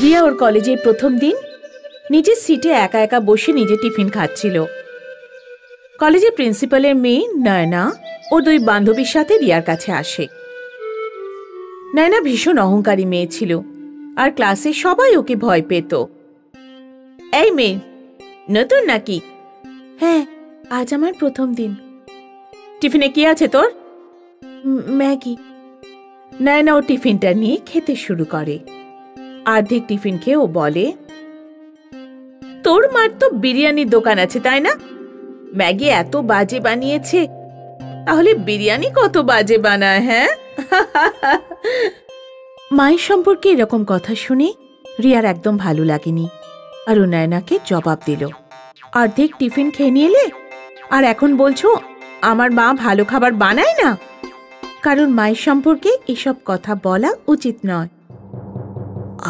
রিয়া ওর কলেজের প্রথম দিন নিজের সিটে একা একা বসে নিজে টিফিন খাচ্ছিল। কলেজের প্রিন্সিপালের মেয়ে নয়না ওর দুই বান্ধবীর সাথে রিয়ার কাছে আসে। নয়না ভীষণ অহংকারী মেয়ে ছিল আর ক্লাসে সবাই ওকে ভয় পেত। এই মেয়ে, নতুন নাকি? হ্যাঁ, আজ আমার প্রথম দিন। টিফিনে কি আছে তোর? ম্যাগি। নয়না ও টিফিনটা নিয়ে খেতে শুরু করে। অর্ধেক টিফিন খেয়ে ও বলে, তোর মার তো বিরিয়ানির দোকান আছে তাই না? ম্যাগি এত বাজে বানিয়েছে, তাহলে বিরিয়ানি কত বাজে বানায়? হ্যাঁ। মায়ের সম্পর্কে এরকম কথা শুনে রিয়ার একদম ভালো লাগেনি আর ও নয়নাকে জবাব দিল, অর্ধেক টিফিন খেয়ে নিলে আর এখন বলছো আমার মা ভালো খাবার বানায় না? কারণ মায়ের সম্পর্কে এসব কথা বলা উচিত নয়।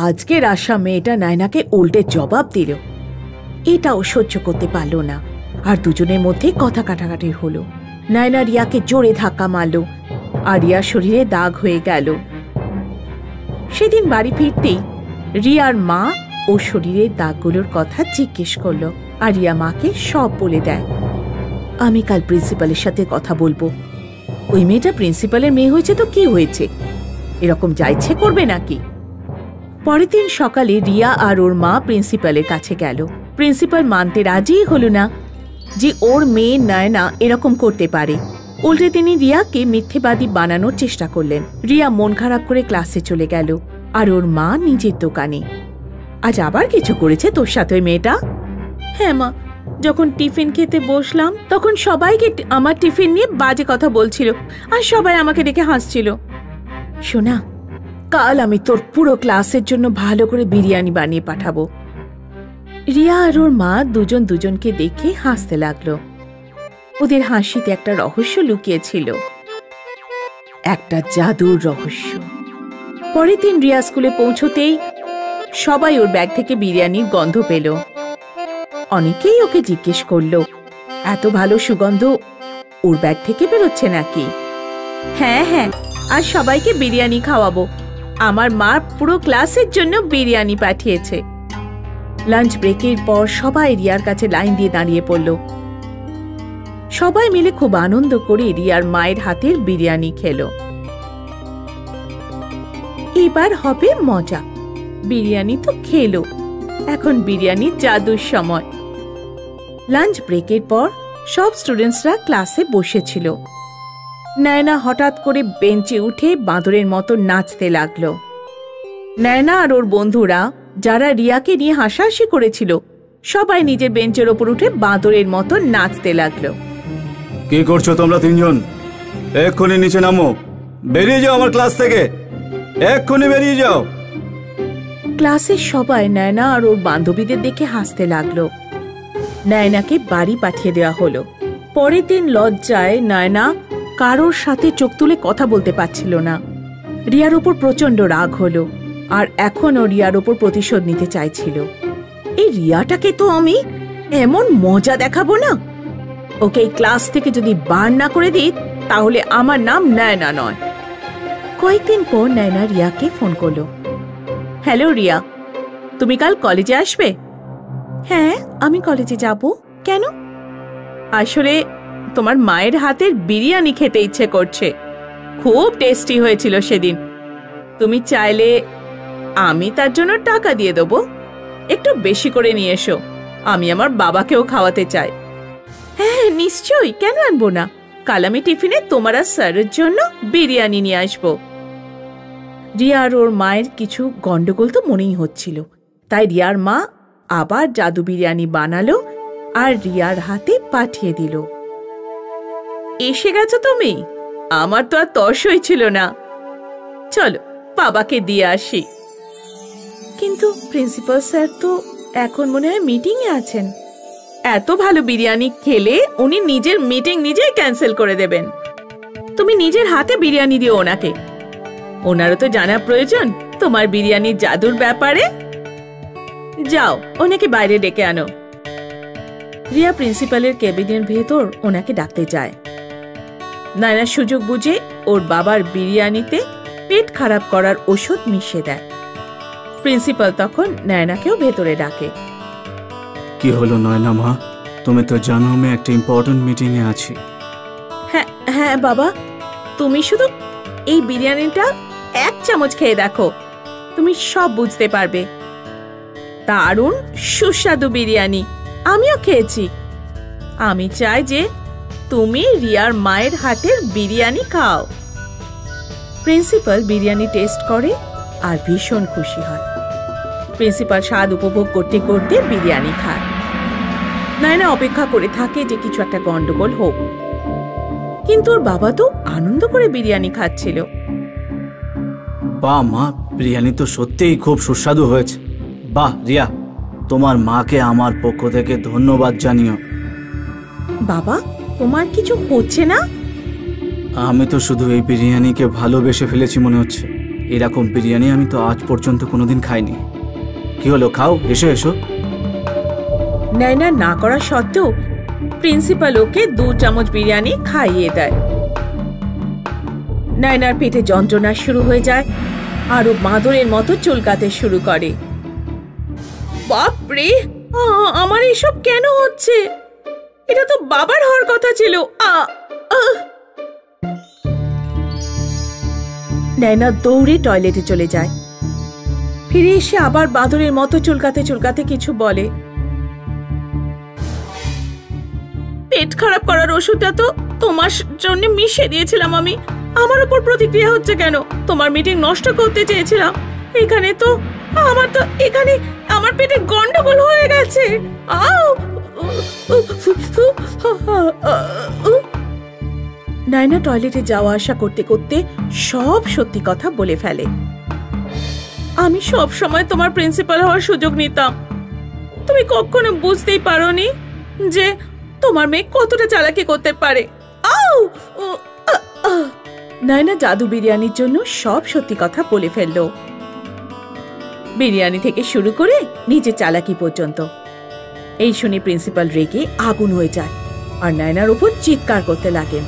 আজকের আশা মেয়েটা নয়নাকে উল্টে জবাব দিল। এটাও সহ্য করতে পারল না আর দুজনের মধ্যে কথা কাটাকাটি হলো। নয়না রিয়াকে জোরে ধাক্কা মারল আর রিয়ার শরীরে দাগ হয়ে গেল। সেদিন বাড়ি ফিরতেই রিয়ার মা ও শরীরের দাগগুলোর কথা জিজ্ঞেস করল আর রিয়া মাকে সব বলে দেয়। আমি কাল প্রিন্সিপালের সাথে কথা বলবো। ওই মেয়েটা প্রিন্সিপালের মেয়ে হয়েছে তো কি হয়েছে, এরকম যা ইচ্ছে করবে নাকি? পরের দিন সকালে রিয়া আর ওর মা প্রিন্সিপালের কাছে গেল। প্রিন্সিপাল মানতে রাজিই হলো না যে ওর মেয়ে নয়না এরকম করতে পারে। উল্টে তিনি রিয়াকে মিথ্যেবাদী বানানোর চেষ্টা করলেন। রিয়া মন খারাপ করে ক্লাসে চলে গেল আর ওর মা নিজের দোকানে। আজ আবার কিছু করেছে তোর সাথে ওই মেয়েটা? হ্যাঁ মা, যখন টিফিন খেতে বসলাম তখন সবাইকে আমার টিফিন নিয়ে বাজে কথা বলছিল আর সবাই আমাকে দেখে হাসছিল। শোনা, কাল আমি তোর পুরো ক্লাসের জন্য ভালো করে বিরিয়ানি বানিয়ে পাঠাবো। রিয়া আর ওর মা দুজন দুজনকে দেখে হাসতে লাগলো। ওদের হাসিতে একটা রহস্য লুকিয়েছিল, একটা জাদুর রহস্য। পরের দিন রিয়া স্কুলে পৌঁছতেই সবাই ওর ব্যাগ থেকে বিরিয়ানির গন্ধ পেল। অনেকেই ওকে জিজ্ঞেস করলো, এত ভালো সুগন্ধ ওর ব্যাগ থেকে বেরোচ্ছে নাকি? হ্যাঁ হ্যাঁ, আর সবাইকে বিরিয়ানি খাওয়াবো। আমার মা পুরো ক্লাসের জন্য বিরিয়ানি পাঠিয়েছে। লাঞ্চ ব্রেকের পর সবাই রিয়ার কাছে লাইন দিয়ে দাঁড়িয়ে পড়ল। সবাই মিলে খুব আনন্দ করে রিয়ার মায়ের হাতের বিরিয়ানি খেলো। এবার হবে মজা। বিরিয়ানি তো খেলো, এখন বিরিয়ানির জাদুর সময়। লাঞ্চ ব্রেকের পর সব স্টুডেন্টসরা ক্লাসে বসেছিল। নয়না হঠাৎ করে বেঞ্চে উঠে বাঁদরের মতো নাচতে লাগলো। নয়না আর ওর বন্ধুরা যারা রিয়াকে নিয়ে হাসাহাসি করেছিল সবাই নিজের বেঞ্চের ওপর উঠে বাঁদরের মতো নাচতে লাগলো। কি করছো তোমরা তিনজন? এক্ষুনি নিচে নামো, বেরিয়ে যাও আমার ক্লাস থেকে, এক্ষুনি বেরিয়ে যাও। ক্লাসের সবাই নয়না আর ওর বান্ধবীদের দেখে হাসতে লাগলো। নয়নাকে বাড়ি পাঠিয়ে দেওয়া হলো। পরের দিন লজ্জায় নয়না কারোর সাথে চোখ তুলে কথা বলতে পারছিল না। রিয়ার ওপর প্রচন্ড রাগ হলো আর এখনও রিয়ার ওপর প্রতিশোধ নিতে চাইছিল। এই রিয়াটাকে তো আমি এমন মজা দেখাবো না, ওকে এই ক্লাস থেকে যদি বার না করে দিই তাহলে আমার নাম নয়না নয়। কয়েকদিন পর নয়না রিয়াকে ফোন করলো। হ্যালো রিয়া, তুমি কাল কলেজে আসবে? হ্যাঁ, আমি কলেজে যাব। কেন? আসলে তোমার মায়ের হাতের বিরিয়ানি খেতে ইচ্ছে করছে, খুব টেস্টি হয়েছিল সেদিন। তুমি চাইলে আমি তার জন্য টাকা দিয়ে দেবো, একটু বেশি করে নিয়ে এসো। আমি আমার বাবাকেও খাওয়াতে চাই। হ্যাঁ নিশ্চয়ই, কেন আনবো না। কাল আমি টিফিনে তোমার আর স্যারের জন্য বিরিয়ানি নিয়ে আসবো। রিয়া আর ওর মায়ের কিছু গন্ডগোল তো মনেই হচ্ছিল, তাই রিয়ার মা আবার জাদু বিরিয়ানি বানালো আর রিয়ার হাতে পাঠিয়ে দিল। এসে গেছো তুমি? আমার তো আর তর্সই ছিল না। চলো বাবাকে দিয়ে আসি। কিন্তু প্রিন্সিপাল স্যার তো এখন মনে হয় মিটিংয়ে আছেন। এত ভালো বিরিয়ানি খেলে উনি নিজের মিটিং নিজেই ক্যান্সেল করে দেবেন। তুমি নিজের হাতে বিরিয়ানি দিও ওনাকে, ওনারও তো জানা প্রয়োজন তোমার বিরিয়ানির জাদুর ব্যাপারে। যাও ওনাকে বাইরে ডেকে আনো। রিয়া প্রিন্সিপালের কেবিনের ভেতর ওনাকে ডাকতে যায়। নয়না সুযোগ বুঝে ওর বাবার বিরিয়ানিতে পেট খারাপ করার ওষুধ মিশিয়ে দেয়। প্রিন্সিপাল তখন নয়নাকেও ভেতরে ডাকে। কি হলো নয়না মা, তুমি তো জানো আমি একটা ইম্পর্টেন্ট মিটিং এ আছি। হ্যাঁ হ্যাঁ বাবা, তুমি শুধু এই বিরিয়ানিটা 1 চামচ খেয়ে দেখো, তুমি সব বুঝতে পারবে। দারুণ সুস্বাদু বিরিয়ানি, আমিও খেয়েছি। আমি চাই যে তুমি রিয়ার মায়ের হাতের বিরিয়ানি খাও। প্রিন্সিপাল বিরিয়ানি টেস্ট করে আর ভীষণ খুশি হয়। প্রিন্সিপাল স্বাদ উপভোগ করতে করতে বিরিয়ানি খায়। নয়না অপেক্ষা করে থাকে যে কিছু একটা গন্ডগোল হোক, কিন্তু ওর বাবা তো আনন্দ করে বিরিয়ানি খাচ্ছিল। বাহ মা, বিরিয়ানি তো সত্যিই খুব সুস্বাদু হয়েছে। বাহ রিয়া, তোমার মাকে আমার পক্ষ থেকে ধন্যবাদ জানিও। বাবা, তোমার কিছু হচ্ছে না? আমি তো শুধু এই বিরিয়ানিকে ভালোবেসে ফেলেছি মনে হচ্ছে। এরকম বিরিয়ানি আমি তো আজ পর্যন্ত কোনোদিন খাইনি। কি হলো, খাও, এসো এসো। নয়না না করা সত্ত্বেও প্রিন্সিপাল ওকে 2 চামচ বিরিয়ানি খাইয়ে দেয়। নয়নার পেটে যন্ত্রণা শুরু হয়ে যায় আর ও বাঁদরের মতো চুলকাতে শুরু করে। বাপরে, আমার এসব কেন হচ্ছে? এটা তো বাবার হওয়ার কথা ছিল। নয়না দৌড়ে টয়লেটে চলে যায়। ফিরে এসে আবার বাঁদরের মতো চুলকাতে চুলকাতে কিছু বলে। পেট খারাপ করার ওষুধটা তো তোমার জন্য মিশিয়ে দিয়েছিলাম আমি। আমার উপর প্রতিক্রিয়া হচ্ছে কেন? তোমার মিটিং নষ্ট করতে চেয়েছিলাম। এখানে আমার পেটে গন্ডগোল হয়ে গেছে। নয়না টয়লেটে যাওয়া আসা করতে করতে সব সত্যি কথা বলে ফেলে। আমি সব সময় তোমার প্রিন্সিপাল হওয়ার সুযোগ নিতাম। তুমি কখনো বুঝতেই পারোনি যে তোমার মেয়ে কতটা চালাকি করতে পারে। নয়না জাদু বিরিয়ানির জন্য সব সত্যি কথা বলে ফেললো, বিরিয়ানি থেকে শুরু করে নিজের চালাকি পর্যন্ত। এই শুনে প্রিন্সিপাল রেগে আগুন হয়ে যায় আর নয়নার উপর চিৎকার করতে লাগেন।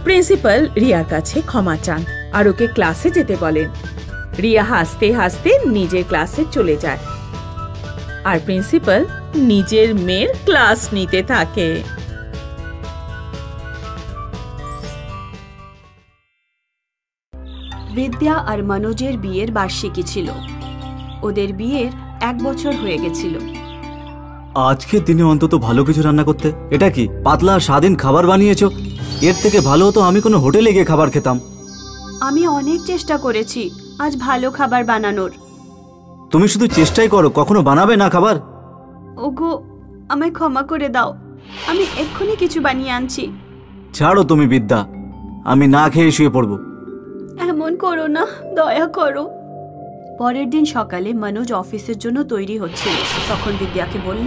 প্রিন্সিপাল রিয়ার কাছে ক্ষমা চান আর ওকে ক্লাসে যেতে বলেন। রিয়া হাসতে হাসতে নিজের ক্লাসে চলে যায় আর প্রিন্সিপাল নিজের মেয়ের ক্লাস নিতে থাকে। বিদ্যা আর মনোজের বিয়ের বার্ষিকী ছিল। ওদের বিয়ের 1 বছর হয়ে গেছিল। আজকের দিনে অন্তত ভালো কিছু রান্না করতে। এটা কি পাতলা স্বাধীন খাবার বানিয়েছো? এর থেকে ভালো হতো আমি কোনো হোটেলে গিয়ে খাবার খেতাম। আমি অনেক চেষ্টা করেছি আজ ভালো খাবার বানানোর। তুমি শুধু চেষ্টাই করো, কখনো বানাবে না খাবার? ওগো, আমায় ক্ষমা করে দাও, আমি এক্ষুনি কিছু বানিয়ে আনছি। ছাড়ো তুমি বিদ্যা, আমি না খেয়ে শুয়ে পড়বো। এমন করো না, দয়া করো। পরের দিন সকালে মনোজ অফিসের জন্য তৈরি হচ্ছিল। তখন বিদ্যাকে বলল,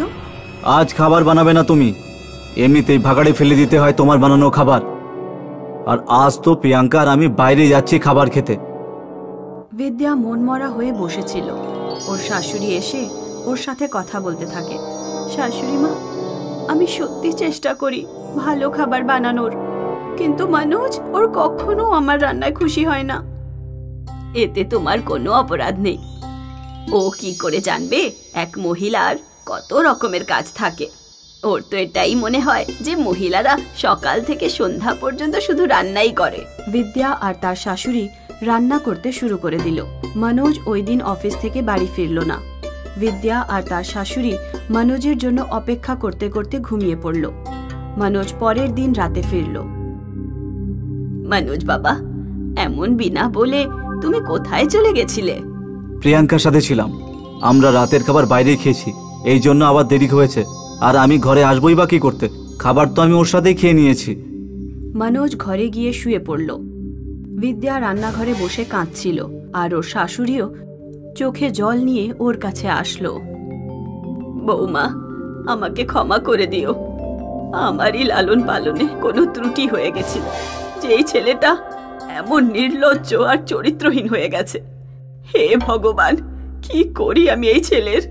আজ খাবার বানাবে না তুমি, এমনিতেই ভাগাড়ে ফেলে দিতে হয় তোমার বানানো খাবার। আর আজ তো প্রিয়াঙ্কা আর আমি বাইরে যাচ্ছি খাবার খেতে। বিদ্যা মনমরা হয়ে বসেছিল। ওর শাশুড়ি এসে ওর সাথে কথা বলতে থাকে। শাশুড়ি মা, আমি সত্যি চেষ্টা করি ভালো খাবার বানানোর, কিন্তু মনোজ ওর কখনো আমার রান্নায় খুশি হয় না। এতে তোমার কোনো অপরাধ নেই। ও কি করে জানবে এক মহিলার কত রকমের কাজ থাকে? ওর তো এটাই মনে হয় যে মহিলারা সকাল থেকে সন্ধ্যা পর্যন্ত শুধু রান্নাই করে। বিদ্যা আর তার শাশুড়ি রান্না করতে শুরু করে দিল। মনোজ ওই দিন অফিস থেকে বাড়ি ফিরল না। বিদ্যা আর তার শাশুড়ি মনোজের জন্য অপেক্ষা করতে করতে ঘুমিয়ে পড়ল। মনোজ পরের দিন রাতে ফিরল। মনোজ বাবা, এমন বিনা বলে তুমি কোথায় চলে গেছিলে? প্রিয়াঙ্কার সাথে ছিলাম, আমরা রাতের খাবার বাইরে খেয়েছি, এই জন্য আবার দেরি হয়েছে। আর আমি ঘরে আসবই বা কি করতে? খাবার তো আমি ওর সাথেই খেয়ে নিয়েছি। মনোজ ঘরে গিয়ে শুয়ে পড়ল। বিদ্যা রান্নাঘরে বসে কাঁদছিল আর ওর শাশুড়িও চোখে জল নিয়ে ওর কাছে আসলো। বৌমা, আমাকে ক্ষমা করে দিও, আমারই লালন পালনে কোনো ত্রুটি হয়ে গেছিল। যেই ছেলেটা এমন নির্লজ্জ আর চরিত্রহীন হয়ে গেছে। হে ভগবান, কি করি আমি এই ছেলের?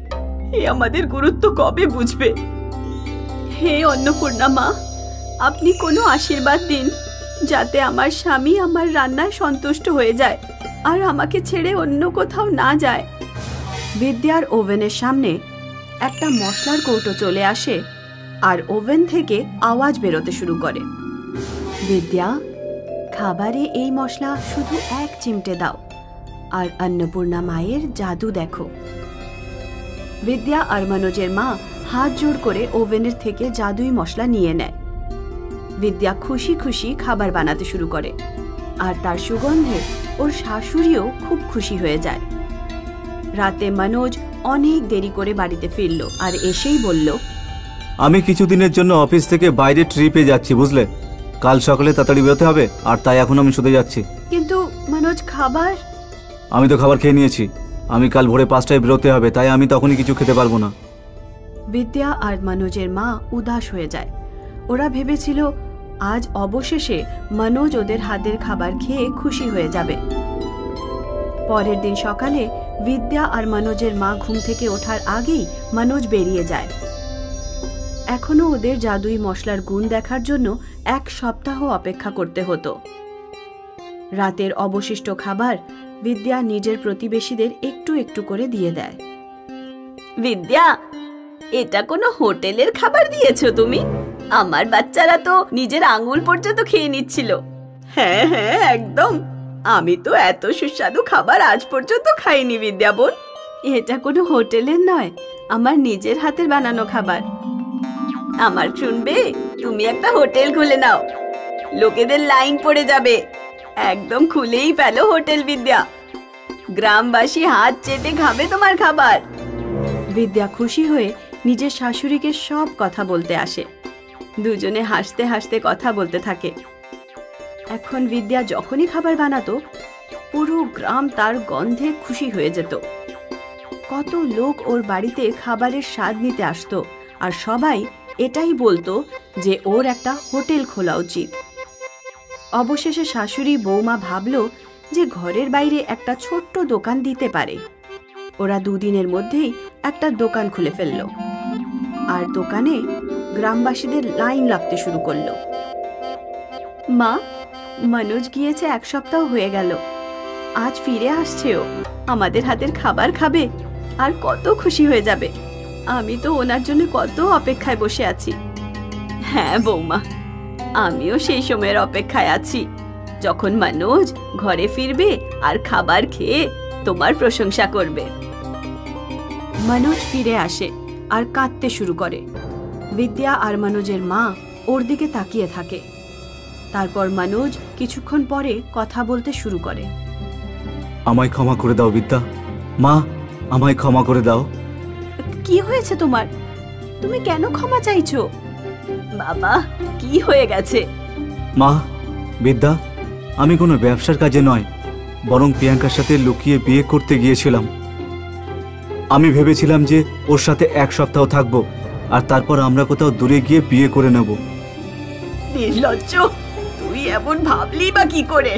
হে আমাদের গুরুত্ব কবে বুঝবে? হে অন্নপূর্ণা মা, আপনি কোনো আশীর্বাদ দিন যাতে আমার স্বামী আমার রান্নায় সন্তুষ্ট হয়ে যায় আর আমাকে ছেড়ে অন্য কোথাও না যায়। বিদ্যার ওভেনের সামনে একটা মশলার কৌটো চলে আসে আর ওভেন থেকে আওয়াজ বেরোতে শুরু করে। বিদ্যা, খাবারে এই মশলা শুধু 1 চিমটে দাও আর অন্নপূর্ণা মায়ের জাদু দেখো। বিদ্যা আর মনোজের মা হাত জোড় করে ওভেনের থেকে জাদুই মশলা নিয়ে নেয়। বিদ্যা খুশি খুশি খাবার বানাতে শুরু করে আর তার সুগন্ধে ওর শাশুড়িও খুব খুশি হয়ে যায়। রাতে মনোজ অনেক দেরি করে বাড়িতে ফিরল আর এসেই বলল, আমি কিছুদিনের জন্য অফিস থেকে বাইরে ট্রিপে যাচ্ছি, বুঝলে? কাল সকালে তাড়াতাড়ি বেরোতে হবে, আর তাই এখন আমি শুতে যাচ্ছি। কিন্তু মনোজ, খাবার? আমি তো খাবার খেয়ে নিয়েছি। আমি কাল ভোরে 5টায় বেরোতে হবে, তাই আমি তখনই কিছু খেতে পারবো না। বিদ্যা আর মনোজের মা উদাস হয়ে যায়। ওরা ভেবেছিল আজ অবশেষে মনোজ ওদের হাতের খাবার খেয়ে খুশি হয়ে যাবে। পরের দিন সকালে বিদ্যা আর মনোজের মা ঘুম থেকে ওঠার আগেই মনোজ বেরিয়ে যায়। এখনো ওদের জাদুই মশলার গুণ দেখার জন্য 1 সপ্তাহ অপেক্ষা করতে হতো। রাতের অবশিষ্ট খাবার বিদ্যা নিজের প্রতিবেশীদের একটু একটু করে দিয়ে দেয়। বিদ্যা, এটা কোনো হোটেলের খাবার দিয়েছো তুমি? আমার বাচ্চারা তো নিজের আঙুল পর্যন্ত খেয়ে নিচ্ছিল। হ্যাঁ হ্যাঁ, একদম। আমি তো এত সুস্বাদু খাবার আজ পর্যন্ত খাইনি বিদ্যা বোন। এটা কোনো হোটেলের নয়, আমার নিজের হাতের বানানো খাবার। আমার শুনবে, তুমি একটা হোটেল খুলে নাও, লোকেদের লাইন পড়ে যাবে। একদম খুলেই ফেলো হোটেল বিদ্যা, গ্রামবাসী হাত চেটে খাবে তোমার খাবার। বিদ্যা খুশি হয়ে নিজের শাশুড়িকে সব কথা বলতে আসে। দুজনে হাসতে হাসতে কথা বলতে থাকে। এখন বিদ্যা যখনই খাবার বানাতো, পুরো গ্রাম তার গন্ধে খুশি হয়ে যেত। কত লোক ওর বাড়িতে খাবারের স্বাদ নিতে আসতো আর সবাই এটাই বলতো যে ওর একটা হোটেল খোলা উচিত। অবশেষে শাশুড়ি বৌমা ভাবল যে ঘরের বাইরে একটা ছোট্ট দোকান দিতে পারে। ওরা 2 দিনের মধ্যেই একটা দোকান খুলে ফেলল আর দোকানে গ্রামবাসীদের লাইন লাগতে শুরু করলো। মা, মনোজ গিয়েছে 1 সপ্তাহ হয়ে গেল, আজ ফিরে আসছে। ও আমাদের হাতের খাবার খাবে আর কত খুশি হয়ে যাবে। আমি তো ওনার জন্য কত অপেক্ষায় বসে আছি। হ্যাঁ বৌমা, আমিও সেই সময়ের অপেক্ষায় আছি যখন মনোজ ঘরে ফিরবে আর খাবার খেয়ে তোমার প্রশংসা করবে। মনোজ ফিরে আসে আর কাঁদতে শুরু করে। বিদ্যা আর মনোজের মা ওর দিকে তাকিয়ে থাকে। তারপর মনোজ কিছুক্ষণ পরে কথা বলতে শুরু করে। আমায় ক্ষমা করে দাও বিদ্যা, মা, আমায় ক্ষমা করে দাও। কি হয়েছে তোমার? তুমি কেন ক্ষমা চাইছো? বাবা, কি হয়ে গেছে? মা, বিদ্যা, আমি কোনো ব্যবসার কাজে নয়, বরং প্রিয়াঙ্কার সাথে লুকিয়ে বিয়ে করতে গিয়েছিলাম। আমি ভেবেছিলাম যে ওর সাথে 1 সপ্তাহ থাকবো আর তারপর আমরা কোথাও দূরে গিয়ে বিয়ে করে নেব। নির্লজ্জ, তুই এমন ভাবলি বা কি করে?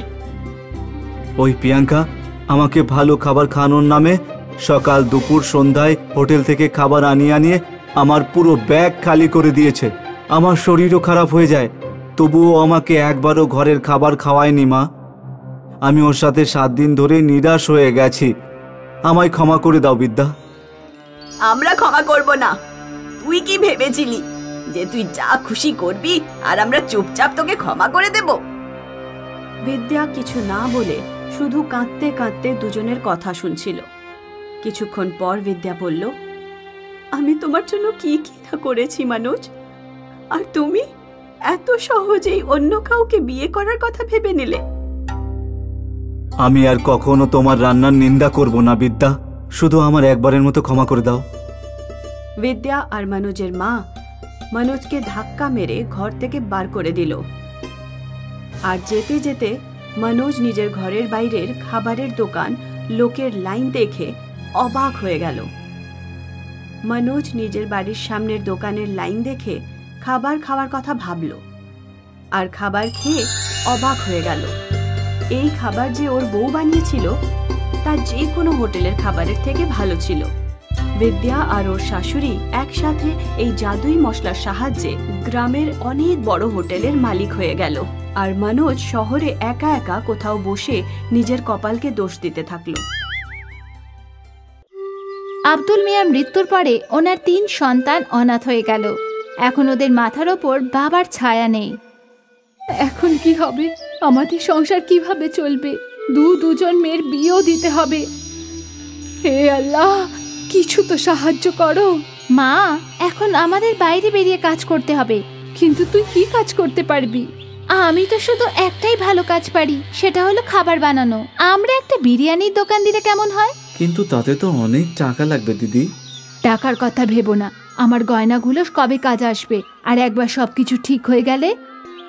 ওই প্রিয়াঙ্কা আমাকে ভালো খাবার খাওয়ানোর নামে সকাল দুপুর সন্ধ্যায় হোটেল থেকে খাবার আনিয়ে আমার পুরো ব্যাগ খালি করে দিয়েছে। আমার শরীরও খারাপ হয়ে যায়, তবুও আমাকে একবারও ঘরের খাবার খাওয়ায়নি। মা, আমি ওর সাথে 7 দিন ধরে নিরাশ হয়ে গেছি। আমায় ক্ষমা করে দাও বিদ্যা। আমরা ক্ষমা করব না। তুই কি ভেবেছিলি যে তুই যা খুশি করবি আর আমরা চুপচাপ তোকে ক্ষমা করে দেব? বিদ্যা কিছু না বলে শুধু কাঁদতে কাঁদতে দুজনের কথা শুনছিল। কিছুক্ষণ পর বিদ্যা বলল, আমি তোমার জন্য কি কি না করেছি মনোজ, আর তুমি এত সহজেই অন্য কাউকে বিয়ে করার কথা ভেবে নিলে। আমি আর কখনো তোমার রান্নার নিন্দা করব না বিদ্যা, শুধু আমার একবারের মতো ক্ষমা করে দাও। বিদ্যা আর মনোজের মা মনোজকে ধাক্কা মেরে ঘর থেকে বার করে দিল। আর যেতে যেতে মনোজ নিজের ঘরের বাইরের খাবারের দোকান লোকের লাইন দেখে অবাক হয়ে গেল। মনোজ নিজের বাড়ির সামনের দোকানের লাইন দেখে খাবার খাওয়ার কথা ভাবল আর খাবার খেয়ে অবাক হয়ে গেল। এই খাবার যে ওর বউ বানিয়েছিল তা যে কোনো হোটেলের খাবারের থেকে ভালো ছিল। বিদ্যা আর ওর শাশুড়ি একসাথে এই জাদুই মশলার সাহায্যে গ্রামের অনেক বড় হোটেলের মালিক হয়ে গেল। আর মনোজ শহরে একা একা কোথাও বসে নিজের কপালকে দোষ দিতে থাকলো। আব্দুল মিয়ার মৃত্যুর পরে ওনার 3 সন্তান অনাথ হয়ে গেল। এখন ওদের মাথার ওপর বাবার ছায়া নেই। এখন কি হবে? আমাদের সংসার কিভাবে চলবে? দুজন মেয়ের বিয়েও দিতে হবে। হে আল্লাহ, কিছু তো সাহায্য করো। মা, এখন আমাদের বাইরে বেরিয়ে কাজ করতে হবে। কিন্তু তুই কি কাজ করতে পারবি? আমি তো শুধু একটাই ভালো কাজ পারি, সেটা হলো খাবার বানানো। আমরা একটা বিরিয়ানির দোকান দিলে কেমন হয়? কিন্তু তাতে তো অনেক টাকা লাগবে দিদি। টাকার কথা ভেবো না, আমার গয়নাগুলো কবে কাজ আসবে। আর একবার সবকিছু ঠিক হয়ে গেলে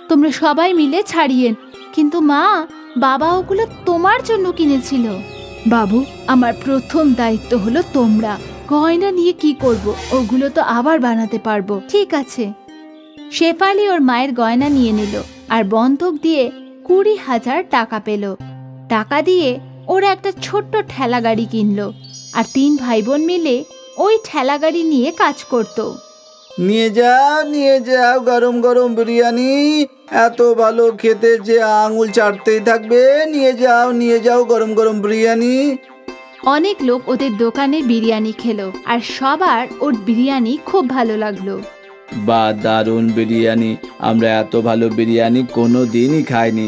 তোমরা সবাই মিলে ছাড়িয়েন। কিন্তু মা, বাবা ওগুলো তোমার জন্য কিনেছিল। বাবু, আমার প্রথম দায়িত্ব হলো তোমরা। গয়না নিয়ে কি করব? ওগুলো তো আবার বানাতে পারবো। ঠিক আছে। শেফালি ওর মায়ের গয়না নিয়ে নিল আর বন্ধক দিয়ে 20,000 টাকা পেল। টাকা দিয়ে ওরা একটা ছোট্ট ঠেলা গাড়ি কিনলো আর 3 ভাই বোন মিলে ওই ঠেলা গাড়ি নিয়ে কাজ করত। নিয়ে যাও গরম গরম বিরিয়ানি, এত ভালো খেতে যে আঙুল চাটতেই থাকবে। নিয়ে যাও গরম গরম বিরিয়ানি। অনেক লোক ওদের দোকানে বিরিয়ানি খেলো আর সবার ওর বিরিয়ানি খুব ভালো লাগলো। বা দারুণ বিরিয়ানি, আমরা এত ভালো বিরিয়ানি কোনো দিনই খাইনি।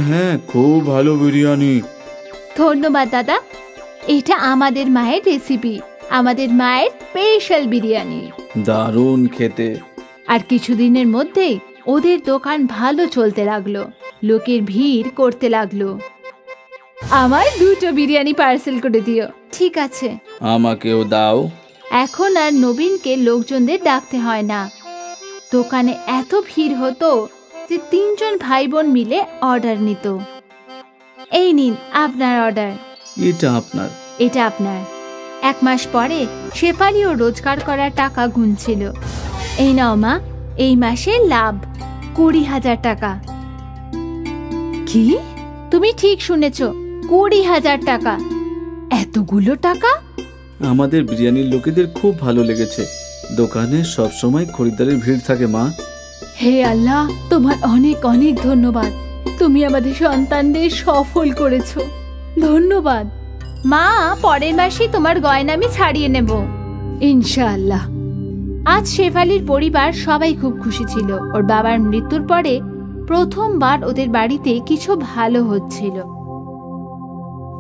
হ্যাঁ, খুব ভালো বিরিয়ানি। ধন্যবাদ দাদা, এটা আমাদের মায়ের রেসিপি, আমাদের মায়ের স্পেশাল বিরিয়ানি। দারুণ খেতে। আর কিছুদিনের মধ্যেই ওদের দোকান ভালো চলতে লাগলো, লোকের ভিড় করতে লাগলো। আমার 2টো বিরিয়ানি পার্সেল করে দিও। ঠিক আছে। আমাকেও দাও। এখন আর নবীনকে লোকজনদের ডাকতে হয় না। দোকানে এত ভিড় হতো যে 3 জন ভাই বোন মিলে অর্ডার নিত। এই নিন আপনার অর্ডার। এটা আপনার। 1 মাস পরে শেফালিও রোজগার করার টাকা গুনছিল। এই নাও মা, এই মাসে লাভ 20,000 টাকা। কি? তুমি ঠিক শুনেছ, 20,000 টাকা। এতগুলো টাকা? আমাদের বিরিয়ানির লোকেদের খুব ভালো লেগেছে। দোকানে সব সময় খরিদ্দারের ভিড় থাকে মা। হে আল্লাহ, তোমার অনেক অনেক ধন্যবাদ। তুমি আমাদের সন্তানদের সফল করেছো। ধন্যবাদ মা। পরের মাসে তোমার গয়না আমি ছাড়িয়ে নেব ইনশাআল্লাহ। আজ শেফালির পরিবার সবাই খুব খুশি ছিল। ওর বাবার মৃত্যুর পরে প্রথমবার ওদের বাড়িতে কিছু ভালো হচ্ছিল।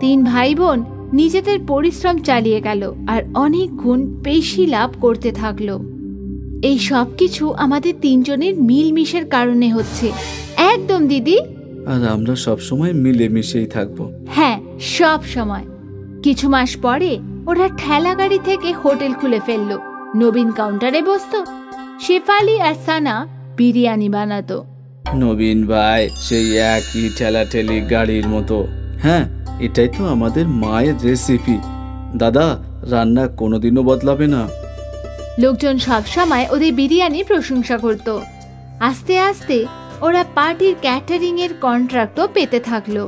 3 ভাই বোন নিজেদের পরিশ্রম চালিয়ে গেল আর অনেক গুণ বেশি লাভ করতে থাকলো। এই সব কিছু আমাদের 3 জনের মিলমিশের কারণে হচ্ছে। একদম দিদি। আর আমরা সব সময় মিলেমিশেই থাকবো। হ্যাঁ, সব সময়। কিছু মাস পরে ওরা ঠেলা গাড়ি থেকে হোটেল খুলে ফেললো। নবীন কাউন্টারে বসতো, শেফালি আর সানা বিরিয়ানি বানাতো। নবীন ভাই সেই একই ঠেলাঠেলি গাড়ির মতো। হ্যাঁ, এটাই তো আমাদের মায়ের রেসিপি। দাদা, রান্না কোনোদিনও বদলাবে না। লোকজন সব সময় ওদের বিরিয়ানি প্রশংসা করত। আস্তে আস্তে ওরা পার্টির ক্যাটারিং এর কন্ট্রাক্টও পেতে থাকলো।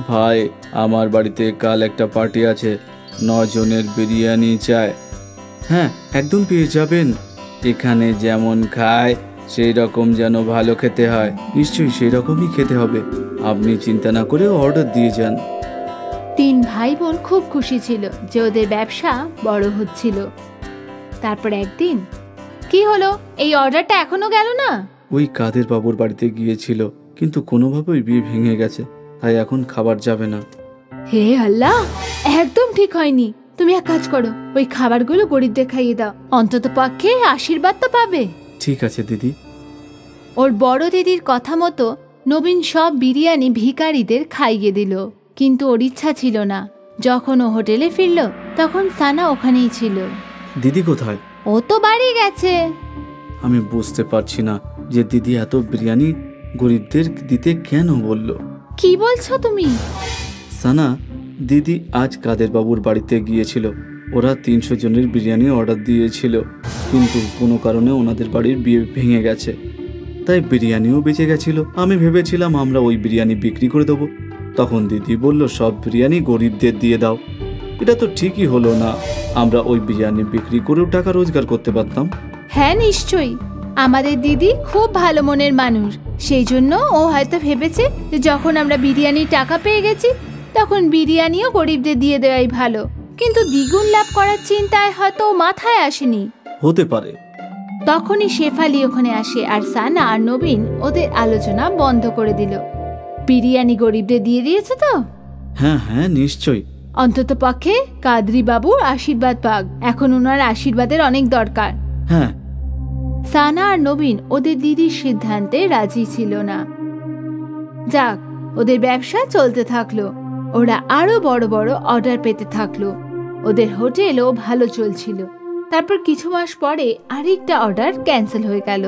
ভাই, আমার বাড়িতে কাল একটা পার্টি আছে, 9 জনের বিরিয়ানি চাই। হ্যাঁ, একদম পেয়ে যাবেন। এখানে যেমন খায় সেই রকম যেন ভালো খেতে হয়। নিশ্চয়ই সেই রকমই খেতে হবে। আপনি চিন্তা না করে অর্ডার দিয়ে যান। 3 ভাই বোন খুব খুশি ছিল যে ওদের ব্যবসা বড় হচ্ছিল। তারপর একদিন কি হলো, এই অর্ডারটা এখনো গেল না। ওই কাদের বাবুর বাড়িতে গিয়েছিল, কিন্তু কোনোভাবেই বিয়ে ভেঙে গেছে, তাই এখন খাবার যাবে না। হে আল্লাহ, একদম ঠিক হয়নি। তুমি এক কাজ করো, ওই খাবারগুলো গরিবদের খাইয়ে দাও, অন্তত পক্ষে আশীর্বাদ তো পাবে। ঠিক আছে দিদি। ওর বড় দিদির কথা মতো নবীন সব বিরিয়ানি ভিখারিদের খাইয়ে দিল। কিন্তু ওর ইচ্ছা ছিল না। যখন ও হোটেলে ফিরল তখন সানা ওখানেই ছিল। দিদি কোথায়? ও তো বাড়ি গেছে। আমি বুঝতে পারছি না যে দিদি এত বিরিয়ানি গরিবদের দিতে কেন বলল। কি বলছো তুমি? সানা, দিদি আজ কাদের বাবুর বাড়িতে গিয়েছিল। ওরা 300 জনের বিরিয়ানি অর্ডার দিয়েছিল, কিন্তু কোনো কারণে ওনাদের বাড়ির বিয়ে ভেঙে গেছে, তাই বিরিয়ানিও বেঁচে গেছিল। আমি ভেবেছিলাম আমরা ওই বিরিয়ানি বিক্রি করে দেবো। তখন দিদি বলল সব বিরিয়ানি গরিবদের দিয়ে দাও। এটা তো ঠিকই হলো না, আমরা ওই বিরিয়ানি বিক্রি করেও টাকা রোজগার করতে পারতাম। হ্যাঁ নিশ্চয়ই, আমাদের দিদি খুব ভালো মনের মানুষ। সেই জন্য ও হয়তো ভেবেছে যে যখন আমরা বিরিয়ানির টাকা পেয়ে গেছি তখন বিরিয়ানিও গরিবদের দিয়ে দেওয়াই ভালো। কিন্তু দ্বিগুণ লাভ করার চিন্তায় হয়তো মাথায় আসেনি। হতে পারে। তখনই শেফালি ওখানে আসে আর সানা আর নবীন ওদের আলোচনা বন্ধ করে দিল। বিরিয়ানি গরিবদের দিয়ে দিয়েছে তো? হ্যাঁ হ্যাঁ নিশ্চয়ই। অন্তত পক্ষে কাদরি বাবুর আশীর্বাদ পাক, এখন ওনার আশীর্বাদের অনেক দরকার। হ্যাঁ। সানা আর নবীন ওদের দিদির সিদ্ধান্তে রাজি ছিল না। যাক, ওদের ব্যবসা চলতে থাকলো। ওরা আরো বড় বড় অর্ডার পেতে থাকলো। ওদের হোটেলও ভালো চলছিল। তারপর কিছু মাস পরে আরেকটা অর্ডার ক্যান্সেল হয়ে গেল।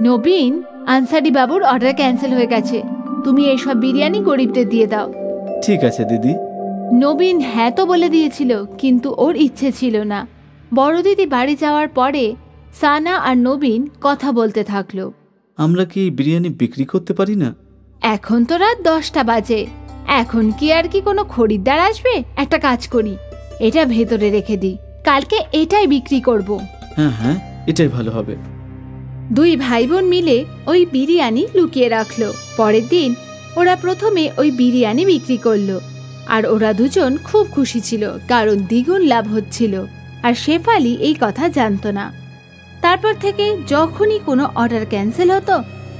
নবীন, আনসারি বাবুর অর্ডার ক্যান্সেল হয়ে গেছে, তুমি এইসব বিরিয়ানি গরিবদের দিয়ে দাও। ঠিক আছে দিদি। নবীন হ্যাঁ তো বলে দিয়েছিল, কিন্তু ওর ইচ্ছে ছিল না। বড় দিদি বাড়ি যাওয়ার পরে সানা আর নবীন কথা বলতে থাকলো। আমরা কি বিরিয়ানি বিক্রি করতে পারি না? এখন তো রাত 10টা বাজে, এখন কি আর কি কোনো খরিদ্দার আসবে? একটা কাজ করি, এটা ভেতরে রেখে দিই, কালকে এটাই বিক্রি করব। হ্যাঁ হ্যাঁ, এটাই ভালো হবে। দুই ভাই বোন মিলে ওই বিরিয়ানি লুকিয়ে রাখলো। পরের দিন ওরা প্রথমে ওই বিরিয়ানি বিক্রি করলো, আর ওরা দুজন খুব খুশি ছিল, কারণ দ্বিগুণ লাভ হচ্ছিল। আর শেফালি এই কথা জানতো না। তারপর থেকে যখনই কোনো অর্ডার ক্যান্সেল হতো,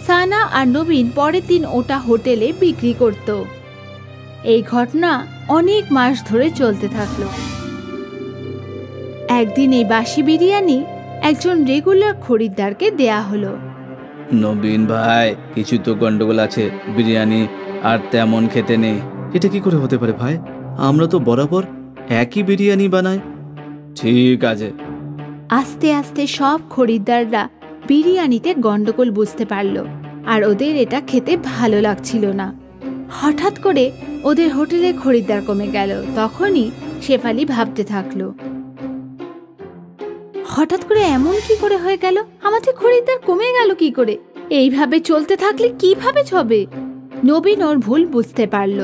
সানা আর নবীন পরের দিন ওটা হোটেলে বিক্রি করত। এই ঘটনা অনেক মাস ধরে চলতে থাকলো। একদিন এই বাসি বিরিয়ানি একজন রেগুলার খরিদ্দারকে দেয়া হলো। নবীন ভাই, কিছু তো গন্ডগোল আছে, বিরিয়ানি আর তেমন খেতে নেই। এটা কি করে হতে পারে ভাই? আমরা তো বরাবর একই বিরিয়ানি বানাই। ঠিক আছে। আস্তে আস্তে সব খরিদ্দাররা বিরিয়ানিতে গন্ডগোল বুঝতে পারল, আর ওদের এটা খেতে ভালো লাগছিল না। হঠাৎ করে ওদের হোটেলে খরিদ্দার কমে গেল। তখনই শেফালি ভাবতে থাকলো, হঠাৎ করে এমন কি করে হয়ে গেল? আমাদের খরিদ্দার কমে গেল কি করে? এইভাবে চলতে থাকলে কিভাবে হবে? নবীন ওর ভুল বুঝতে পারল।